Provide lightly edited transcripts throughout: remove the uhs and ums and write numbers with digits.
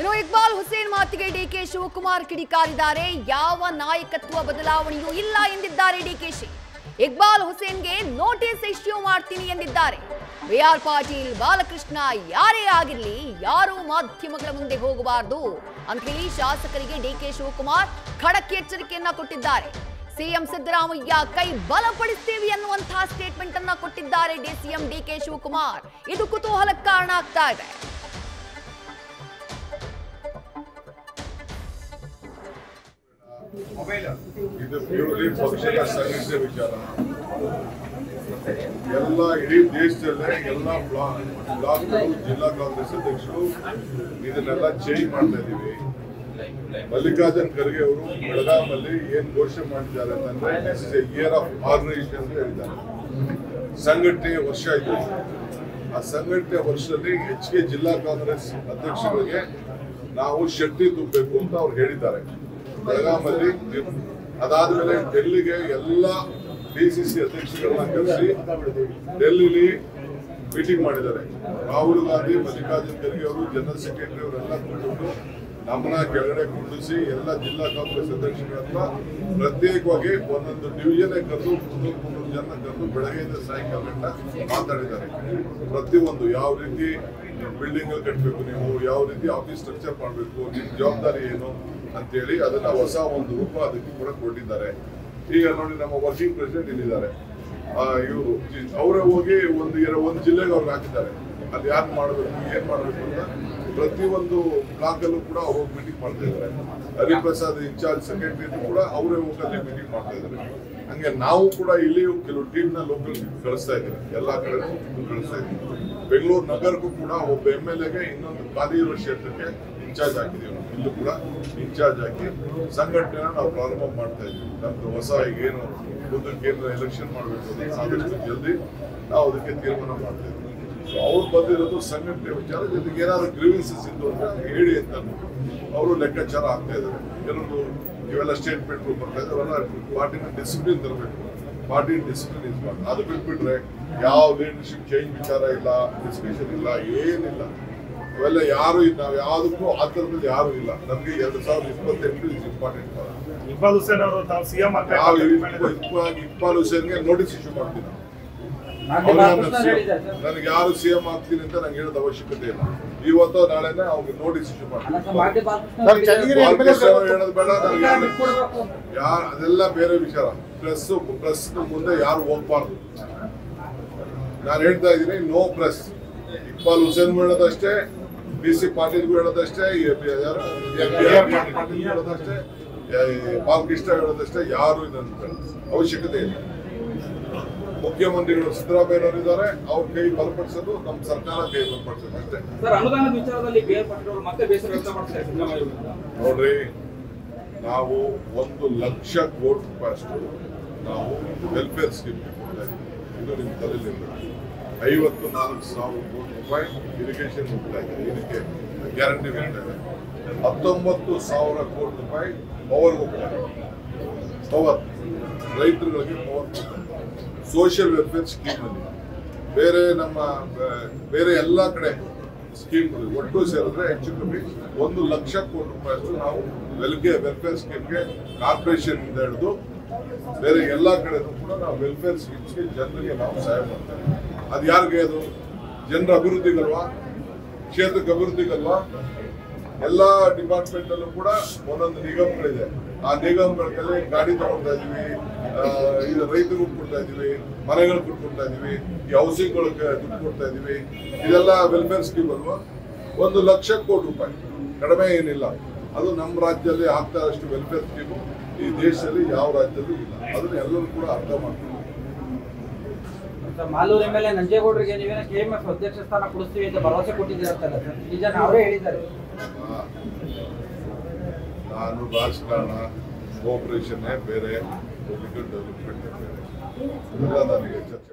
ಇನ್ನು ಇಕ್ಬಾಲ್ ಹುಸೇನ್ ಮಾತಿಗೆ ಡಿಕೆ ಶಿವಕುಮಾರ್ ಕಿಡಿಕಾರಿದ್ದಾರೆ. ಯಾವ ನಾಯಕತ್ವ ಬದಲಾವಣೆಯೂ ಇಲ್ಲ ಎಂದಿದ್ದಾರೆ ಡಿಕೆಶಿ. ಇಕ್ಬಾಲ್ ಹುಸೇನ್ಗೆ ನೋಟಿಸ್ ಇಶ್ಯೂ ಮಾಡ್ತೀನಿ ಎಂದಿದ್ದಾರೆ. ಬಿಆರ್ ಪಾಟೀಲ್, ಬಾಲಕೃಷ್ಣ ಯಾರೇ ಆಗಿರಲಿ ಯಾರೂ ಮಾಧ್ಯಮಗಳ ಮುಂದೆ ಹೋಗಬಾರದು ಅಂತ ಹೇಳಿ ಶಾಸಕರಿಗೆ ಡಿಕೆ ಶಿವಕುಮಾರ್ ಖಡಕ್ ಎಚ್ಚರಿಕೆಯನ್ನ ಕೊಟ್ಟಿದ್ದಾರೆ. ಸಿಎಂ ಸಿದ್ದರಾಮಯ್ಯ ಕೈ ಬಲಪಡಿಸ್ತೀವಿ ಅನ್ನುವಂತಹ ಸ್ಟೇಟ್ಮೆಂಟ್ ಅನ್ನ ಕೊಟ್ಟಿದ್ದಾರೆ ಸಿಎಂ ಡಿಕೆ ಶಿವಕುಮಾರ್. ಇದು ಕುತೂಹಲಕ್ಕೆ ಕಾರಣ ಆಗ್ತಾ ಇದೆ. ಇದು ಪ್ಯೂರ್ಲಿ ಪಕ್ಷದ ಸಂಘಟನೆ ವಿಚಾರ. ಎಲ್ಲ ಇಡೀ ದೇಶದಲ್ಲೇ ಎಲ್ಲ ಬ್ಲಾಕ್ಗಳು, ಜಿಲ್ಲಾ ಕಾಂಗ್ರೆಸ್ ಅಧ್ಯಕ್ಷರು ಇದನ್ನೆಲ್ಲ ಚೇಂಜ್ ಮಾಡ್ತಾ ಇದ್ದೀವಿ. ಮಲ್ಲಿಕಾರ್ಜುನ್ ಖರ್ಗೆ ಅವರು ಬೆಳಗಾವಿಯಲ್ಲಿ ಏನ್ ಘೋಷಣೆ ಮಾಡಿದ್ದಾರೆ ಅಂತಂದ್ರೆ this is a year of organisation ಅಂತ ಹೇಳಿದ್ದಾರೆ. ಸಂಘಟನೆಯ ವರ್ಷ ಇದು. ಆ ಸಂಘಟನೆಯ ವರ್ಷದಲ್ಲಿ ಹೆಚ್ಚಿಗೆ ಜಿಲ್ಲಾ ಕಾಂಗ್ರೆಸ್ ಅಧ್ಯಕ್ಷರಿಗೆ ನಾವು ಶಕ್ತಿ ತುಂಬಬೇಕು ಅಂತ ಅವ್ರು ಹೇಳಿದ್ದಾರೆ ಬೆಳಗಾವಿಯಲ್ಲಿ. ಅದಾದ್ಮೇಲೆ ಡೆಲ್ಲಿಗೆ ಎಲ್ಲ ಡಿಸಿಸಿ ಅಧ್ಯಕ್ಷಗಳನ್ನ ಕರೆಸಿ ಡೆಲ್ಲಿಲಿ ಮೀಟಿಂಗ್ ಮಾಡಿದ್ದಾರೆ. ರಾಹುಲ್ ಗಾಂಧಿ, ಮಲ್ಲಿಕಾರ್ಜುನ್ ಖರ್ಗೆ ಅವರು, ಜನರಲ್ ಸೆಕ್ರೆಟರಿ ಅವರೆಲ್ಲ ಕೂತ್ಕೊಂಡು ನಮ್ಮನ್ನ ಕೆಳಗಡೆ ಕುಂಡಿಸಿ ಎಲ್ಲ ಜಿಲ್ಲಾ ಕಾಂಗ್ರೆಸ್ ಅಧ್ಯಕ್ಷಗಳನ್ನ ಪ್ರತ್ಯೇಕವಾಗಿ ಒಂದೊಂದು ಡಿವಿಷನ್ ಕರೆದು 300 ಜನ ಕರೆದು ಬೆಳಗ್ಗೆಯಿಂದ ಸಾಯಂಕಾಲ ಗಂಟ ಮಾತಾಡಿದ್ದಾರೆ. ಪ್ರತಿಯೊಂದು ಯಾವ ರೀತಿ ಬಿಲ್ಡಿಂಗ್ ಕಟ್ಟಬೇಕು, ನೀವು ಯಾವ ರೀತಿ ಆಫೀಸ್ ಸ್ಟ್ರಕ್ಚರ್ ಮಾಡಬೇಕು, ನಿಮ್ಮ ಜವಾಬ್ದಾರಿ ಏನು ಅಂತೇಳಿ ಅದನ್ನ ಹೊಸ ಒಂದು ರೂಪ ಅದಕ್ಕೆ ಕೂಡ ಕೊಟ್ಟಿದ್ದಾರೆ. ಈಗ ನೋಡಿ ನಮ್ಮ ವರ್ಕಿಂಗ್ ಪ್ರೆಸಿಡೆಂಟ್ ಇಲ್ಲಿದ್ದಾರೆ. ಇವರು ಅವರೇ ಹೋಗಿ ಒಂದು ಜಿಲ್ಲೆಗೆ ಅವ್ರಿಗೆ ಹಾಕಿದ್ದಾರೆ. ಅಲ್ಲಿ ಯಾರು ಮಾಡಬೇಕು, ಏನ್ ಮಾಡಬೇಕು ಅಂತ ಪ್ರತಿಯೊಂದು ಬ್ಲಾಕ್ ಅಲ್ಲೂ ಕೂಡ ಅವ್ರು ಹೋಗಿ ಮೀಟಿಂಗ್ ಮಾಡ್ತಾ ಇದ್ದಾರೆ. ಹರಿಪ್ರಸಾದ್ ಇನ್ಚಾರ್ಜ್ ಸೆಕ್ರೆಟರಿ ಕೂಡ ಅವರೇ ಹೋಗಿ ಮೀಟಿಂಗ್ ಮಾಡ್ತಾ ಇದ್ದಾರೆ. ಹಂಗೆ ನಾವು ಕೂಡ ಇಲ್ಲಿ ಕೆಲವು ಟೀಮ್ ನ ಲೋಕಲ್ ಕಳಿಸ್ತಾ ಇದ್ದೀವಿ, ಎಲ್ಲಾ ಕಡೆ ಕಳಿಸ್ತಾ ಇದ್ದೀವಿ. ಬೆಂಗಳೂರು ನಗರಕ್ಕೂ ಕೂಡ ಒಬ್ಬ MLA ಇನ್ನೊಂದು ಖಾಲಿ ಇರುವ ಕ್ಷೇತ್ರಕ್ಕೆ ಇನ್ಚಾರ್ಜ್ ಹಾಕಿದೀವಿ. ಇಲ್ಲೂ ಕೂಡ ಇನ್ಚಾರ್ಜ್ ಹಾಕಿ ಸಂಘಟನೆನ ನಾವು ಪ್ರಾರಂಭ ಮಾಡ್ತಾ ಇದ್ದೀವಿ. ನಮ್ದು ಹೊಸ ಈಗೇನು ಮುಂದಕ್ಕೆ ಏನು ಎಲೆಕ್ಷನ್ ಮಾಡಬೇಕು ಅದನ್ನು ಆದಷ್ಟು ಜಲ್ದಿ ನಾವು ಅದಕ್ಕೆ ತೀರ್ಮಾನ ಮಾಡ್ತಾ ಇದ್ದೀವಿ. ಅವ್ರು ಬಂದಿರೋದು ಸಂಘಟನೆ ವಿಚಾರ, ಜೊತೆಗೆ ಏನಾದ್ರು ಗ್ರೀವೆನ್ಸಸ್ ಇದ್ದು ಅಂದ್ರೆ ಹೇಳಿ ಅಂತ ಅವರು ಲೆಕ್ಕಾಚಾರ ಆಗ್ತಾ ಇದ್ದಾರೆ. ಕೆಲವರು ಇವೆಲ್ಲ ಸ್ಟೇಟ್ಮೆಂಟ್ಗಳು ಬರ್ತಾ ಇದ್ದಾವೆಲ್ಲ ಪಾರ್ಟಿನ ಡಿಸಿಪ್ಲಿನ್ ತರಬೇಕು. ಪಾರ್ಟಿ ಡಿಸಿಪ್ಲಿನ್ ಇಸ್ ಮಾಡಿ. ಅದು ಬಿಟ್ಬಿಟ್ರೆ ಯಾವ ಲೀಡರ್ಶಿಪ್ ಚೇಂಜ್ ವಿಚಾರ ಇಲ್ಲ, ಡಿಸ್ಕಷನ್ ಇಲ್ಲ, ಏನಿಲ್ಲ. ಅವೆಲ್ಲ ಯಾರು ನಾವು ಯಾವುದಕ್ಕೂ ಆ ಥರದಲ್ಲಿ ಯಾರು ಇಲ್ಲ. ನಮಗೆ 2028 ಇಸ್ ಇಂಪಾರ್ಟೆಂಟ್. ಇಕ್ಬಾಲ್ ಹುಸೇನ್ ಅವರು ತಾವು ಸಿಎಂ ಇಕ್ಬಾಲ್ ಹುಸೇನ್ಗೆ ನೋಟಿಸ್ ಇಶ್ಯೂ ಮಾಡ್ತೀನಿ. ನನಗೆ ಯಾರು ಸಿಎಂ ಆಗ್ತೀನಿ ಅಂತ ನಂಗೆ ಹೇಳೋದ ಅವಶ್ಯಕತೆ ಇಲ್ಲ. ಇವತ್ತು ನಾಳೆನೆ ಅವ್ರಿಗೆ ನೋಟಿಸ್ ಇಶ್ಯೂ ಮಾಡ್ತೀನಿ. ಹೇಳೋದು ಬೇಡ, ಅದೆಲ್ಲ ಬೇರೆ ವಿಚಾರ. ಪ್ರೆಸ್ ಮುಂದೆ ಯಾರು ಹೋಗ್ಬಾರ್ದು. ನಾನು ಹೇಳ್ತಾ ಇದ್ದೀನಿ, ನೋ ಪ್ರೆಸ್. ಇಕ್ಬಾಲ್ ಹುಸೇನ್ ಹೇಳೋದಷ್ಟೇ, DC ಪಾಟೀಲ್ಗೂ ಹೇಳೋದಷ್ಟೇ, ಹೇಳೋದಷ್ಟೇ, ಬಾಲಕೃಷ್ಣ ಹೇಳೋದಷ್ಟೇ. ಯಾರು ಇದನ್ನ ಅವಶ್ಯಕತೆ ಇಲ್ಲ. ಮುಖ್ಯಮಂತ್ರಿಗಳು ಸಿದ್ದರಾಮಯ್ಯನವರು ಇದ್ದಾರೆ, ಅವ್ರ ಕೈ ಬಲಪಡಿಸೋದು ನಮ್ಮ ಸರ್ಕಾರ ಕೈ ಬಲಪಡಿಸೋದು ಅಷ್ಟೇ. ಅನುದಾನದ ವಿಚಾರದಲ್ಲಿ ಮತ್ತೆ ಬೇಸರ ವ್ಯಕ್ತ ಮಾಡ್ತಾರೆ ಸಿದ್ದರಾಮಯ್ಯ. ನೋಡ್ರಿ, ನಾವು 1,00,000 ಕೋಟಿ ರೂಪಾಯಿ ಅಷ್ಟು ನಾವು ವೆಲ್ಫೇರ್ ಸ್ಕೀಮ್ ಕೊಡ್ತಾ ಇದ್ದೀವಿ. ಇದು ನಿಮ್ಮ ತಲೆಯಲ್ಲಿ 54,000 ಕೋಟಿ ರೂಪಾಯಿ ಇರಿಗೇಷನ್ ಹೋಗ್ತಾ ಇದೆ. ಇದಕ್ಕೆ ಗ್ಯಾರಂಟಿ ಹೋಗ್ತಾ ಇದೆ. 19,000 ಕೋಟಿ ರೂಪಾಯಿ ಪವರ್ ಹೋಗ್ತಾ ಇದೆ. ಪವರ್ ರೈತರುಗಳಿಗೆ ಪವರ್ ಕೊಡ್ತಾರೆ. ಸೋಷಿಯಲ್ ವೆಲ್ಫೇರ್ ಸ್ಕೀಮ್ ಅಲ್ಲಿ ಬೇರೆ ಎಲ್ಲ ಕಡೆ ಸ್ಕೀಮ್ಗಳು ಒಟ್ಟು ಸೇರಿದ್ರೆ ಹೆಚ್ಚು ಕಮ್ಮಿ 1,00,000 ಕೋಟಿ ರೂಪಾಯಿ ಅಷ್ಟು ನಾವು ವೆಲ್ಫೇರ್ ಸ್ಕೀಮ್ಗೆ ಕಾರ್ಪೊರೇಷನ್ ಇಂದ ಹಿಡಿದು ಬೇರೆ ಎಲ್ಲ ಕಡೆನೂ ಕೂಡ ನಾವು ವೆಲ್ಫೇರ್ ಸ್ಕೀಮ್ಸ್ಗೆ ಜನರಿಗೆ ನಾವು ಸಹಾಯ ಮಾಡ್ತೇವೆ. ಅದು ಯಾರಿಗೆ? ಅದು ಜನರ ಅಭಿವೃದ್ಧಿಗಲ್ವಾ, ಕ್ಷೇತ್ರಕ್ಕೆ ಅಭಿವೃದ್ಧಿಗಲ್ವಾ? ಎಲ್ಲ ಡಿಪಾರ್ಟ್ಮೆಂಟ್ ಅಲ್ಲೂ ಕೂಡ ಒಂದೊಂದು ನಿಗಮಗಳಿದೆ. ಆ ನಿಗಮಗಳಲ್ಲಿ ಗಾಡಿ ತಗೊಳ್ತಾ ಇದೀವಿ, ಇದು ರೈತರಿಗೂ ಕೊಡ್ತಾ ಇದೀವಿ, ಮನೆಗಳು ಕೊಡ್ತಾ ಇದೀವಿ, ಈ ಹೌಸಿಂಗ್ಗಳಿಗೆ ದುಡ್ಡು ಕೊಡ್ತಾ ಇದೀವಿ. ಇದೆಲ್ಲ ವೆಲ್ಫೇರ್ ಸ್ಕೀಮ್ ಅಲ್ವಾ? 1,00,000 ಕೋಟಿ ರೂಪಾಯಿ ಕಡಿಮೆ ಏನಿಲ್ಲ. ಅದು ನಮ್ಮ ರಾಜ್ಯದಲ್ಲಿ ಆಗ್ತಾ ಅಷ್ಟು ವೆಲ್ಫೇರ್ ಸ್ಕೀಮು ಈ ದೇಶದಲ್ಲಿ ಯಾವ ರಾಜ್ಯದಲ್ಲೂ ಇಲ್ಲ. ಅದನ್ನ ಎಲ್ಲರೂ ಕೂಡ ಅರ್ಥ ಮಾಡ್ತಾರೆ. ಮಾಲೂರು MLA ನಂಜೇಗೌಡರಿಗೆ ನೀವೇನ KMF ಅಧ್ಯಕ್ಷ ಸ್ಥಾನ ಕೊಡಿಸ್ತೀವಿ ಅಂತ ಭರವಸೆ ಕೊಟ್ಟಿದ್ದೀರಂತಲ್ಲ ಸರ್, ನಿಜ ಅವರೇ ಹೇಳಿದ್ದಾರೆ. ನಾನು ರಾಜಕಾರಣ, ಕೋಆಪರೇಷನ್ ಬೇರೆ, ಪೊಲಿಟಿಕಲ್ ಡೆವಲಪ್ಮೆಂಟ್ ಬೇರೆ, ನನಗೆ ಚರ್ಚೆ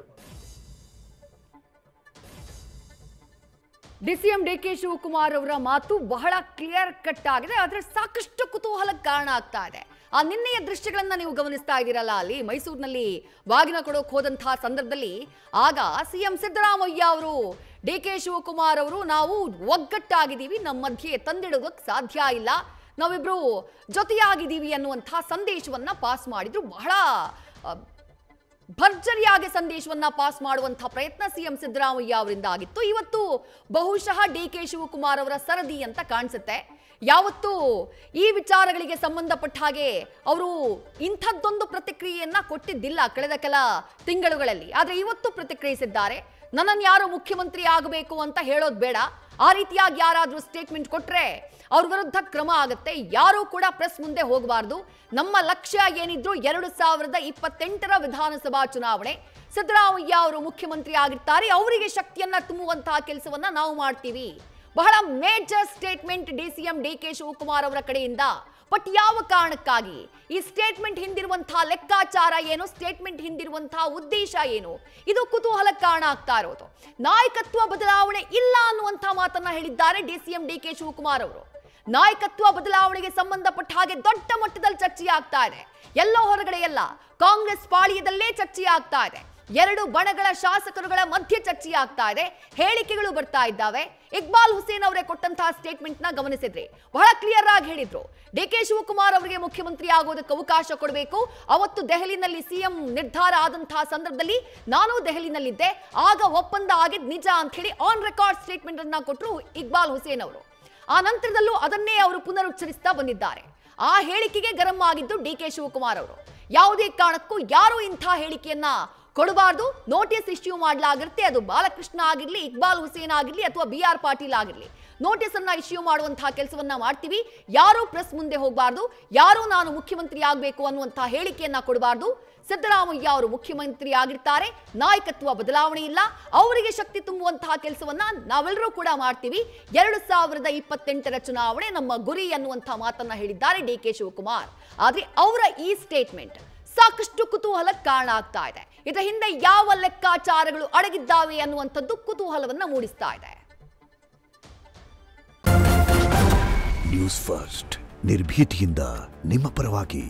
ಸಿಎಂ ಡಿಕೆ ಶಿವಕುಮಾರ್ ಅವರ ಮಾತು ಬಹಳ ಕ್ಲಿಯರ್ ಕಟ್ ಆಗಿದೆ. ಆದರೆ ಸಾಕಷ್ಟು ಕುತೂಹಲಕ್ಕೆ ಕಾರಣ ಆಗ್ತಾ ಇದೆ. ಆ ನಿನ್ನೆಯ ದೃಶ್ಯಗಳನ್ನ ನೀವು ಗಮನಿಸ್ತಾ ಇದ್ದೀರಲ್ಲ, ಅಲ್ಲಿ ಮೈಸೂರಿನಲ್ಲಿ ಬಾಗಿನ ಕೊಡೋಕೆ ಹೋದಂತಹ ಸಂದರ್ಭದಲ್ಲಿ ಆಗ ಸಿಎಂ ಸಿದ್ದರಾಮಯ್ಯ ಅವರು ಡಿ.ಕೆ. ಶಿವಕುಮಾರ್ ಅವರು ನಾವು ಒಗ್ಗಟ್ಟಾಗಿದ್ದೀವಿ, ನಮ್ಮ ಮಧ್ಯೆ ತಂದಿಡೋದಕ್ಕೆ ಸಾಧ್ಯ ಇಲ್ಲ, ನಾವಿಬ್ರು ಜೊತೆಯಾಗಿದ್ದೀವಿ ಅನ್ನುವಂಥ ಸಂದೇಶವನ್ನ ಪಾಸ್ ಮಾಡಿದ್ರು. ಬಹಳ ಭರ್ಜರಿಯಾಗಿ ಸಂದೇಶವನ್ನ ಪಾಸ್ ಮಾಡುವಂತಹ ಪ್ರಯತ್ನ ಸಿಎಂ ಸಿದ್ದರಾಮಯ್ಯ ಅವರಿಂದ ಆಗಿತ್ತು. ಇವತ್ತು ಬಹುಶಃ ಡಿ.ಕೆ. ಶಿವಕುಮಾರ್ ಅವರ ಸರದಿ ಅಂತ ಕಾಣಿಸುತ್ತೆ. ಯಾವತ್ತೂ ಈ ವಿಚಾರಗಳಿಗೆ ಸಂಬಂಧಪಟ್ಟ ಹಾಗೆ ಅವರು ಇಂಥದ್ದೊಂದು ಪ್ರತಿಕ್ರಿಯೆಯನ್ನ ಕೊಟ್ಟಿದ್ದಿಲ್ಲ ಕಳೆದ ಕೆಲ ತಿಂಗಳುಗಳಲ್ಲಿ. ಆದರೆ ಇವತ್ತು ಪ್ರತಿಕ್ರಿಯಿಸಿದ್ದಾರೆ. ನನ್ನನ್ನು ಯಾರು ಮುಖ್ಯಮಂತ್ರಿ ಆಗಬೇಕು ಅಂತ ಹೇಳೋದು ಬೇಡ, ಆ ರೀತಿಯಾಗಿ ಯಾರಾದರೂ ಸ್ಟೇಟ್ಮೆಂಟ್ ಕೊಟ್ರೆ ಅವ್ರ ವಿರುದ್ಧ ಕ್ರಮ ಆಗುತ್ತೆ, ಯಾರೂ ಕೂಡ ಪ್ರೆಸ್ ಮುಂದೆ ಹೋಗಬಾರ್ದು. ನಮ್ಮ ಲಕ್ಷ್ಯ ಏನಿದ್ರು 2028ರ ವಿಧಾನಸಭಾ ಚುನಾವಣೆ, ಸಿದ್ದರಾಮಯ್ಯ ಅವರು ಮುಖ್ಯಮಂತ್ರಿ ಆಗಿರ್ತಾರೆ, ಅವರಿಗೆ ಶಕ್ತಿಯನ್ನ ತುಂಬುವಂತಹ ಕೆಲಸವನ್ನ ನಾವು ಮಾಡ್ತೀವಿ. ಬಹಳ major statement DCM DK. Shivakumar ಅವರ ಕಡೆಯಿಂದ. ಬಟ್ ಯಾವ ಕಾರಣಕ್ಕಾಗಿ ಈ ಸ್ಟೇಟ್ಮೆಂಟ್ ಹಿಂದಿರುವಂತಹ ಲೆಕ್ಕಾಚಾರ ಏನು, ಸ್ಟೇಟ್ಮೆಂಟ್ ಹಿಂದಿರುವಂತಹ ಉದ್ದೇಶ ಏನು, ಇದು ಕುತೂಹಲಕ್ಕೆ ಕಾರಣ ಆಗ್ತಾ ಇರೋದು. ನಾಯಕತ್ವ ಬದಲಾವಣೆ ಇಲ್ಲ ಅನ್ನುವಂತಹ ಮಾತನ್ನ ಹೇಳಿದ್ದಾರೆ ಡಿಸಿಎಂ ಡಿ.ಕೆ. ಶಿವಕುಮಾರ್ ಅವರು. ನಾಯಕತ್ವ ಬದಲಾವಣೆಗೆ ಸಂಬಂಧಪಟ್ಟ ಹಾಗೆ ದೊಡ್ಡ ಮಟ್ಟದಲ್ಲಿ ಚರ್ಚೆ ಆಗ್ತಾ ಇದೆ. ಎಲ್ಲೋ ಹೊರಗಡೆ ಎಲ್ಲ, ಕಾಂಗ್ರೆಸ್ ಪಾಳಿಯದಲ್ಲೇ ಚರ್ಚೆ ಆಗ್ತಾ ಇದೆ. ಎರಡು ಬಣಗಳ ಶಾಸಕರುಗಳ ಮಧ್ಯೆ ಚರ್ಚೆ ಆಗ್ತಾ ಇದೆ, ಹೇಳಿಕೆಗಳು ಬರ್ತಾ ಇದ್ದಾವೆ. ಇಕ್ಬಾಲ್ ಹುಸೇನ್ ಅವರೇ ಕೊಟ್ಟಂತಹ ಸ್ಟೇಟ್ಮೆಂಟ್ ನ ಗಮನಿಸಿದ್ರಿ, ಬಹಳ ಕ್ಲಿಯರ್ ಆಗಿ ಹೇಳಿದ್ರು, ಡಿ.ಕೆ. ಶಿವಕುಮಾರ್ ಅವರಿಗೆ ಮುಖ್ಯಮಂತ್ರಿ ಆಗೋದಕ್ಕೆ ಅವಕಾಶ ಕೊಡಬೇಕು. ಅವತ್ತು ದೆಹಲಿನಲ್ಲಿ ಸಿಎಂ ನಿರ್ಧಾರ ಆದಂತಹ ಸಂದರ್ಭದಲ್ಲಿ ನಾನು ದೆಹಲಿನಲ್ಲಿದ್ದೆ, ಆಗ ಒಪ್ಪಂದ ಆಗಿದ್ ನಿಜ ಅಂತ ಹೇಳಿ ಆನ್ ರೆಕಾರ್ಡ್ ಸ್ಟೇಟ್ಮೆಂಟ್ ಅನ್ನ ಕೊಟ್ಟರು ಇಕ್ಬಾಲ್ ಹುಸೇನ್ ಅವರು. ಆ ನಂತರದಲ್ಲೂ ಅದನ್ನೇ ಅವರು ಪುನರುಚ್ಚರಿಸ್ತಾ ಬಂದಿದ್ದಾರೆ. ಆ ಹೇಳಿಕೆಗೆ ಗರಂ ಆಗಿದ್ದು ಡಿ.ಕೆ. ಶಿವಕುಮಾರ್ ಅವರು. ಯಾವುದೇ ಕಾರಣಕ್ಕೂ ಯಾರು ಇಂಥ ಹೇಳಿಕೆಯನ್ನ ಕೊಡಬಾರ್ದು, ನೋಟಿಸ್ ಇಶ್ಯೂ ಮಾಡಲಾಗಿರುತ್ತೆ. ಅದು ಬಾಲಕೃಷ್ಣ ಆಗಿರ್ಲಿ, ಇಕ್ಬಾಲ್ ಹುಸೇನ್ ಆಗಿರ್ಲಿ ಅಥವಾ BR ಪಾಟೀಲ್ ಆಗಿರ್ಲಿ, ನೋಟಿಸ್ ಅನ್ನ ಇಶ್ಯೂ ಮಾಡುವಂತಹ ಕೆಲಸವನ್ನ ಮಾಡ್ತೀವಿ. ಯಾರು ಪ್ರೆಸ್ ಮುಂದೆ ಹೋಗಬಾರ್ದು, ಯಾರು ನಾನು ಮುಖ್ಯಮಂತ್ರಿ ಆಗಬೇಕು ಅನ್ನುವಂತಹ ಹೇಳಿಕೆಯನ್ನ ಕೊಡಬಾರ್ದು. ಸಿದ್ದರಾಮಯ್ಯ ಅವರು ಮುಖ್ಯಮಂತ್ರಿ ಆಗಿರ್ತಾರೆ, ನಾಯಕತ್ವ ಬದಲಾವಣೆ ಇಲ್ಲ, ಅವರಿಗೆ ಶಕ್ತಿ ತುಂಬುವಂತಹ ಕೆಲಸವನ್ನ ನಾವೆಲ್ಲರೂ ಕೂಡ ಮಾಡ್ತೀವಿ. 2028ರ ಚುನಾವಣೆ ನಮ್ಮ ಗುರಿ ಅನ್ನುವಂತಹ ಮಾತನ್ನ ಹೇಳಿದ್ದಾರೆ ಡಿ.ಕೆ. ಶಿವಕುಮಾರ್. ಆದ್ರೆ ಅವರ ಈ ಸ್ಟೇಟ್ಮೆಂಟ್ ಸಾಕಷ್ಟು ಕುತೂಹಲಕ್ಕೆ ಕಾರಣ ಆಗ್ತಾ ಇದೆ. ಇದರ ಹಿಂದೆ ಯಾವ ಲೆಕ್ಕಾಚಾರಗಳು ಅಡಗಿದ್ದಾವೆ ಅನ್ನುವಂಥದ್ದು ಕುತೂಹಲವನ್ನ ಮೂಡಿಸ್ತಾ ಇದೆ. ನ್ಯೂಸ್ ಫಸ್ಟ್ ನಿರ್ಭೀತಿಯಿಂದ ನಿಮ್ಮ ಪರವಾಗಿ.